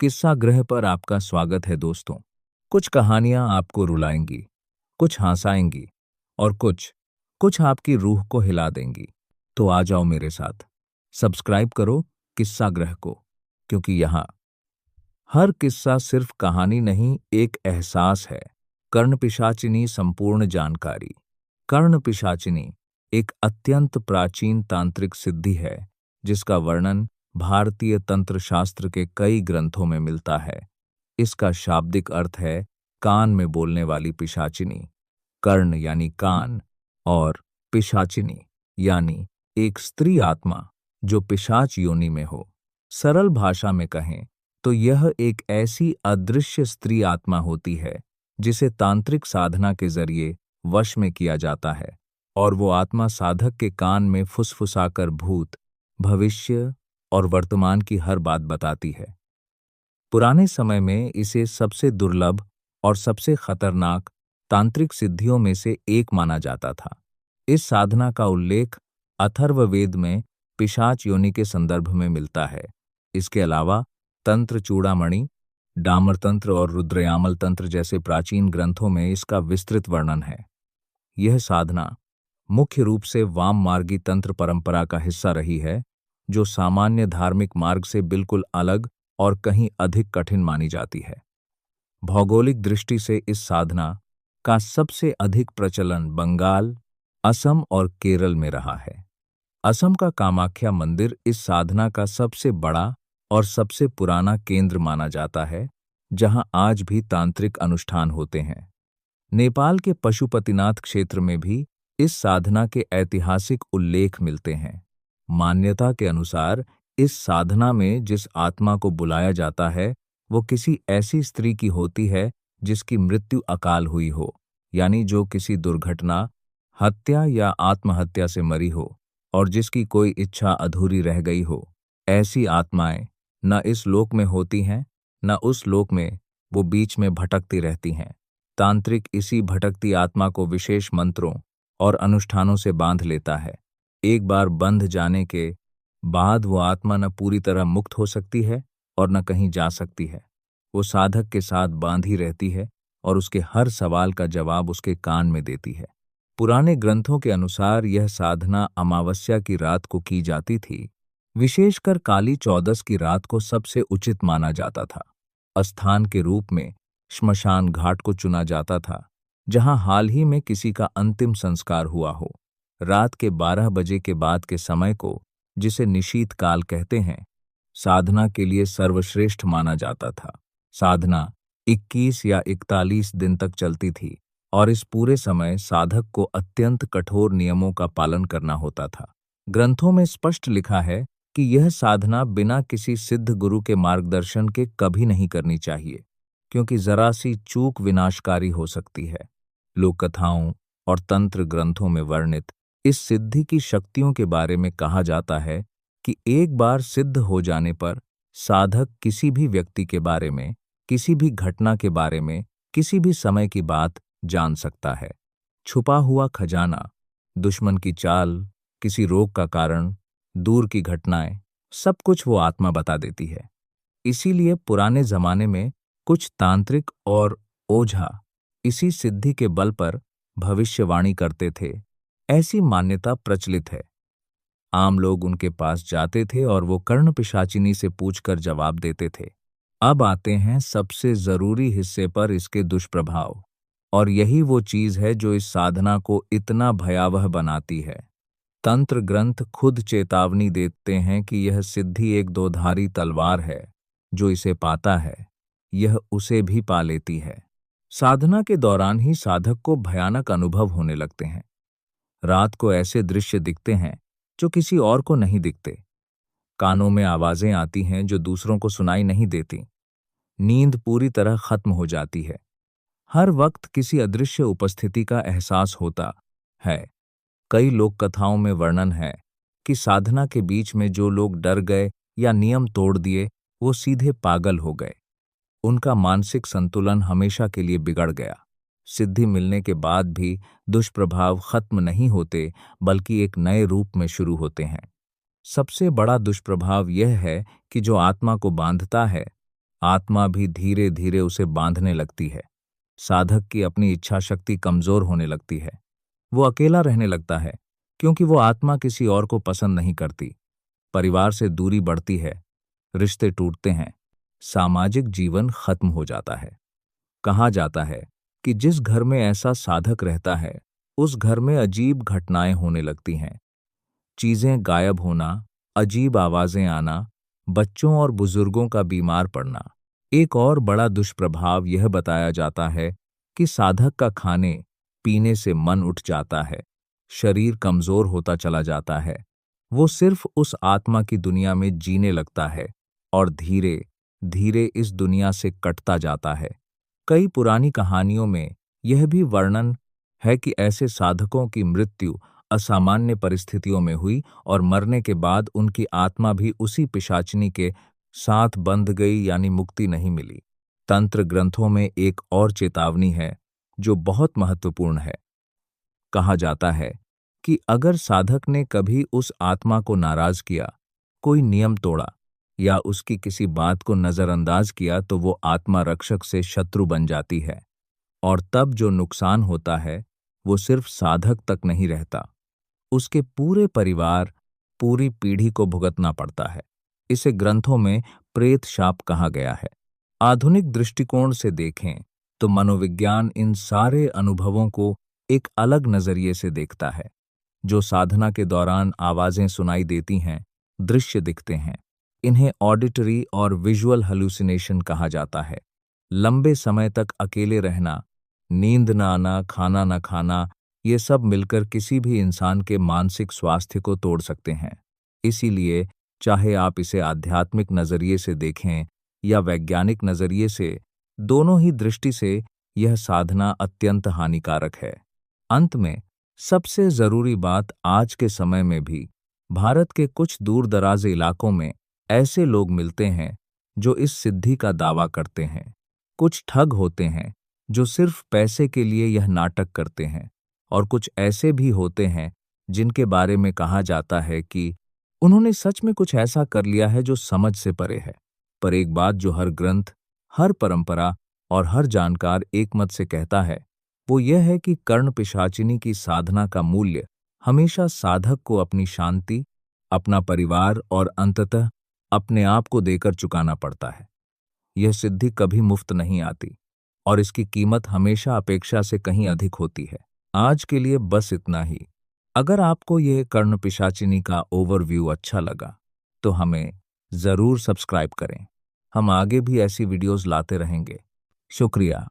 किस्सा गृह पर आपका स्वागत है दोस्तों। कुछ कहानियां आपको रुलाएंगी, कुछ हंसाएंगी और कुछ आपकी रूह को हिला देंगी। तो आ जाओ मेरे साथ, सब्सक्राइब करो किस्सा गृह को, क्योंकि यहाँ हर किस्सा सिर्फ कहानी नहीं, एक एहसास है। कर्णपिशाचिनी संपूर्ण जानकारी। कर्णपिशाचिनी एक अत्यंत प्राचीन तांत्रिक सिद्धि है जिसका वर्णन भारतीय तंत्र शास्त्र के कई ग्रंथों में मिलता है। इसका शाब्दिक अर्थ है कान में बोलने वाली पिशाचिनी। कर्ण यानी कान और पिशाचिनी यानी एक स्त्री आत्मा जो पिशाच योनि में हो। सरल भाषा में कहें तो यह एक ऐसी अदृश्य स्त्री आत्मा होती है जिसे तांत्रिक साधना के जरिए वश में किया जाता है, और वो आत्मा साधक के कान में फुसफुसाकर भूत, भविष्य और वर्तमान की हर बात बताती है। पुराने समय में इसे सबसे दुर्लभ और सबसे खतरनाक तांत्रिक सिद्धियों में से एक माना जाता था। इस साधना का उल्लेख अथर्ववेद में पिशाच योनि के संदर्भ में मिलता है। इसके अलावा तंत्र चूड़ामणि, डामर तंत्र और रुद्रयामल तंत्र जैसे प्राचीन ग्रंथों में इसका विस्तृत वर्णन है। यह साधना मुख्य रूप से वाम मार्गी तंत्र परंपरा का हिस्सा रही है, जो सामान्य धार्मिक मार्ग से बिल्कुल अलग और कहीं अधिक कठिन मानी जाती है। भौगोलिक दृष्टि से इस साधना का सबसे अधिक प्रचलन बंगाल, असम और केरल में रहा है। असम का कामाख्या मंदिर इस साधना का सबसे बड़ा और सबसे पुराना केंद्र माना जाता है, जहां आज भी तांत्रिक अनुष्ठान होते हैं। नेपाल के पशुपतिनाथ क्षेत्र में भी इस साधना के ऐतिहासिक उल्लेख मिलते हैं। मान्यता के अनुसार इस साधना में जिस आत्मा को बुलाया जाता है वो किसी ऐसी स्त्री की होती है जिसकी मृत्यु अकाल हुई हो, यानी जो किसी दुर्घटना, हत्या या आत्महत्या से मरी हो और जिसकी कोई इच्छा अधूरी रह गई हो। ऐसी आत्माएं न इस लोक में होती हैं न उस लोक में, वो बीच में भटकती रहती हैं। तांत्रिक इसी भटकती आत्मा को विशेष मंत्रों और अनुष्ठानों से बांध लेता है। एक बार बंध जाने के बाद वो आत्मा न पूरी तरह मुक्त हो सकती है और न कहीं जा सकती है। वो साधक के साथ बांधी रहती है और उसके हर सवाल का जवाब उसके कान में देती है। पुराने ग्रंथों के अनुसार यह साधना अमावस्या की रात को की जाती थी। विशेषकर काली चौदस की रात को सबसे उचित माना जाता था। स्थान के रूप में श्मशान घाट को चुना जाता था, जहां हाल ही में किसी का अंतिम संस्कार हुआ हो। रात के 12 बजे के बाद के समय को, जिसे निशीत काल कहते हैं, साधना के लिए सर्वश्रेष्ठ माना जाता था। साधना 21 या 41 दिन तक चलती थी और इस पूरे समय साधक को अत्यंत कठोर नियमों का पालन करना होता था। ग्रंथों में स्पष्ट लिखा है कि यह साधना बिना किसी सिद्ध गुरु के मार्गदर्शन के कभी नहीं करनी चाहिए, क्योंकि जरा सी चूक विनाशकारी हो सकती है। लोक कथाओं और तंत्र ग्रंथों में वर्णित इस सिद्धि की शक्तियों के बारे में कहा जाता है कि एक बार सिद्ध हो जाने पर साधक किसी भी व्यक्ति के बारे में, किसी भी घटना के बारे में, किसी भी समय की बात जान सकता है। छुपा हुआ खजाना, दुश्मन की चाल, किसी रोग का कारण, दूर की घटनाएं, सब कुछ वो आत्मा बता देती है। इसीलिए पुराने जमाने में कुछ तांत्रिक और ओझा इसी सिद्धि के बल पर भविष्यवाणी करते थे। ऐसी मान्यता प्रचलित है। आम लोग उनके पास जाते थे और वो कर्णपिशाचिनी से पूछकर जवाब देते थे। अब आते हैं सबसे जरूरी हिस्से पर, इसके दुष्प्रभाव। और यही वो चीज है जो इस साधना को इतना भयावह बनाती है। तंत्र ग्रंथ खुद चेतावनी देते हैं कि यह सिद्धि एक दोधारी तलवार है। जो इसे पाता है, यह उसे भी पा लेती है। साधना के दौरान ही साधक को भयानक अनुभव होने लगते हैं। रात को ऐसे दृश्य दिखते हैं जो किसी और को नहीं दिखते। कानों में आवाजें आती हैं जो दूसरों को सुनाई नहीं देती। नींद पूरी तरह खत्म हो जाती है। हर वक्त किसी अदृश्य उपस्थिति का एहसास होता है। कई लोक कथाओं में वर्णन है कि साधना के बीच में जो लोग डर गए या नियम तोड़ दिए, वो सीधे पागल हो गए। उनका मानसिक संतुलन हमेशा के लिए बिगड़ गया। सिद्धि मिलने के बाद भी दुष्प्रभाव खत्म नहीं होते, बल्कि एक नए रूप में शुरू होते हैं। सबसे बड़ा दुष्प्रभाव यह है कि जो आत्मा को बांधता है, आत्मा भी धीरे धीरे उसे बांधने लगती है। साधक की अपनी इच्छा शक्ति कमजोर होने लगती है। वो अकेला रहने लगता है क्योंकि वो आत्मा किसी और को पसंद नहीं करती। परिवार से दूरी बढ़ती है, रिश्ते टूटते हैं, सामाजिक जीवन खत्म हो जाता है। कहा जाता है कि जिस घर में ऐसा साधक रहता है, उस घर में अजीब घटनाएं होने लगती हैं। चीजें गायब होना, अजीब आवाजें आना, बच्चों और बुजुर्गों का बीमार पड़ना। एक और बड़ा दुष्प्रभाव यह बताया जाता है कि साधक का खाने पीने से मन उठ जाता है, शरीर कमजोर होता चला जाता है। वो सिर्फ उस आत्मा की दुनिया में जीने लगता है और धीरे धीरे इस दुनिया से कटता जाता है। कई पुरानी कहानियों में यह भी वर्णन है कि ऐसे साधकों की मृत्यु असामान्य परिस्थितियों में हुई और मरने के बाद उनकी आत्मा भी उसी पिशाचिनी के साथ बंध गई, यानी मुक्ति नहीं मिली। तंत्र ग्रंथों में एक और चेतावनी है जो बहुत महत्वपूर्ण है। कहा जाता है कि अगर साधक ने कभी उस आत्मा को नाराज किया, कोई नियम तोड़ा या उसकी किसी बात को नजरअंदाज किया, तो वो आत्मा रक्षक से शत्रु बन जाती है और तब जो नुकसान होता है वो सिर्फ साधक तक नहीं रहता, उसके पूरे परिवार, पूरी पीढ़ी को भुगतना पड़ता है। इसे ग्रंथों में प्रेत शाप कहा गया है। आधुनिक दृष्टिकोण से देखें तो मनोविज्ञान इन सारे अनुभवों को एक अलग नजरिए से देखता है। जो साधना के दौरान आवाजें सुनाई देती हैं, दृश्य दिखते हैं, इन्हें ऑडिटरी और विजुअल हेलुसिनेशन कहा जाता है। लंबे समय तक अकेले रहना, नींद न आना, खाना न खाना, ये सब मिलकर किसी भी इंसान के मानसिक स्वास्थ्य को तोड़ सकते हैं। इसीलिए चाहे आप इसे आध्यात्मिक नजरिए से देखें या वैज्ञानिक नजरिए से, दोनों ही दृष्टि से यह साधना अत्यंत हानिकारक है। अंत में सबसे जरूरी बात, आज के समय में भी भारत के कुछ दूर दराज इलाकों में ऐसे लोग मिलते हैं जो इस सिद्धि का दावा करते हैं। कुछ ठग होते हैं जो सिर्फ पैसे के लिए यह नाटक करते हैं, और कुछ ऐसे भी होते हैं जिनके बारे में कहा जाता है कि उन्होंने सच में कुछ ऐसा कर लिया है जो समझ से परे है। पर एक बात जो हर ग्रंथ, हर परंपरा और हर जानकार एक मत से कहता है, वो यह है कि कर्ण पिशाचिनी की साधना का मूल्य हमेशा साधक को अपनी शांति, अपना परिवार और अंततः अपने आप को देकर चुकाना पड़ता है। यह सिद्धि कभी मुफ्त नहीं आती और इसकी कीमत हमेशा अपेक्षा से कहीं अधिक होती है। आज के लिए बस इतना ही। अगर आपको यह कर्ण पिशाचिनी का ओवरव्यू अच्छा लगा तो हमें ज़रूर सब्सक्राइब करें। हम आगे भी ऐसी वीडियोस लाते रहेंगे। शुक्रिया।